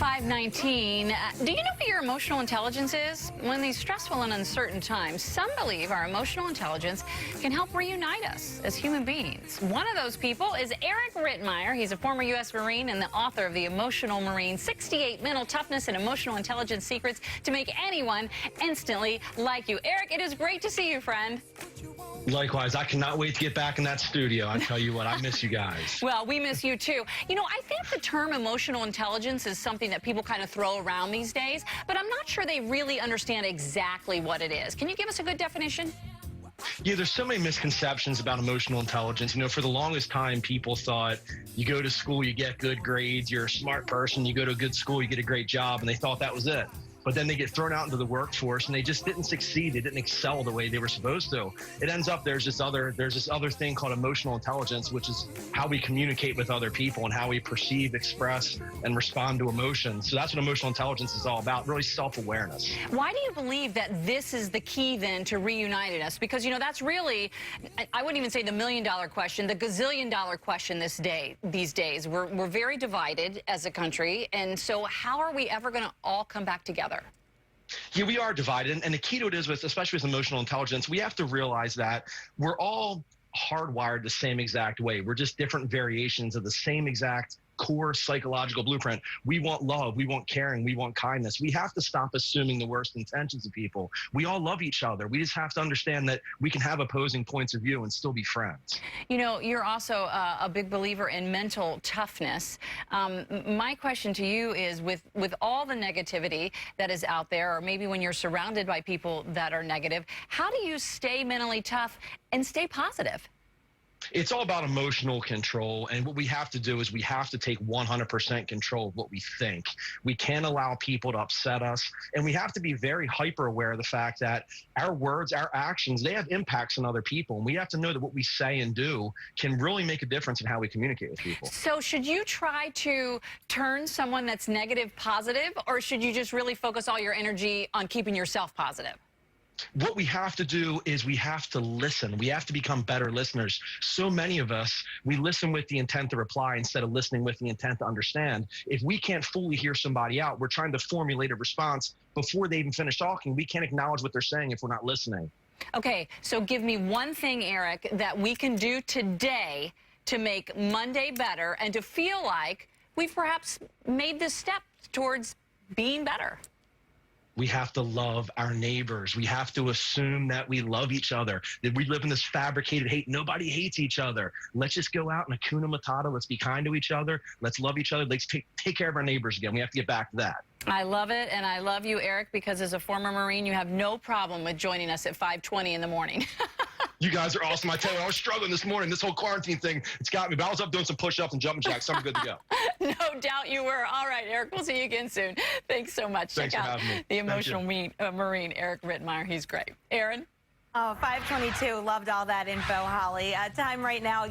5:19. Do you know what your emotional intelligence is? When these stressful and uncertain times, some believe our emotional intelligence can help reunite us as human beings. One of those people is Eric Rittmeyer. He's a former U.S. Marine and the author of The Emotional Marine, 68 Mental Toughness and Emotional Intelligence Secrets to Make Anyone Instantly Like You. Eric, it is great to see you, friend. Likewise, I cannot wait to get back in that studio. I tell you what, I miss you guys. Well, we miss you too. You know, I think the term emotional intelligence is something that people kind of throw around these days, but I'm not sure they really understand exactly what it is. Can you give us a good definition? Yeah, there's so many misconceptions about emotional intelligence. You know, for the longest time, people thought you go to school, you get good grades, you're a smart person, you go to a good school, you get a great job, and they thought that was it. But then they get thrown out into the workforce and they just didn't succeed. They didn't excel the way they were supposed to. It ends up there's this other thing called emotional intelligence, which is how we communicate with other people and how we perceive, express, and respond to emotions. So that's what emotional intelligence is all about, really self-awareness. Why do you believe that this is the key then to reuniting us? Because, you know, that's really, I wouldn't even say the million-dollar question, the gazillion-dollar question these days. We're very divided as a country, and so how are we ever going to all come back together? Yeah, we are divided, and the key to it is, especially with emotional intelligence, we have to realize that we're all hardwired the same exact way. We're just different variations of the same exact core psychological blueprint. We want love, we want caring, we want kindness. We have to stop assuming the worst intentions of people. We all love each other. We just have to understand that we can have opposing points of view and still be friends. You know, you're also a big believer in mental toughness. My question to you is, with all the negativity that is out there, or maybe when you're surrounded by people that are negative, how do you stay mentally tough and stay positive? It's all about emotional control, and what we have to do is we have to take 100% control of what we think. We can't allow people to upset us, and we have to be very hyper aware of the fact that our words, our actions, they have impacts on other people, and we have to know that what we say and do can really make a difference in how we communicate with people. So should you try to turn someone that's negative positive, or should you just really focus all your energy on keeping yourself positive? What we have to do is we have to listen. We have to become better listeners. So many of us, we listen with the intent to reply instead of listening with the intent to understand. If we can't fully hear somebody out, we're trying to formulate a response before they even finish talking. We can't acknowledge what they're saying if we're not listening. Okay, so give me one thing, Eric, that we can do today to make Monday better and to feel like we've perhaps made this step towards being better. We have to love our neighbors. We have to assume that we love each other, that we live in this fabricated hate. Nobody hates each other. Let's just go out and Hakuna Matata. Let's be kind to each other. Let's love each other. Let's take care of our neighbors again. We have to get back to that. I love it, and I love you, Eric, because as a former Marine, you have no problem with joining us at 5:20 in the morning. You guys are awesome. I tell you, I was struggling this morning. This whole quarantine thing, it's got me. But I was up doing some push-ups and jumping jacks, so I'm good to go. No doubt you were. All right, Eric, we'll see you again soon. Thanks so much. Thanks Check for out having me. the Emotional Marine, Eric Rittmeyer. He's great. Aaron? Oh, 5:22. Loved all that info, Holly. Time right now.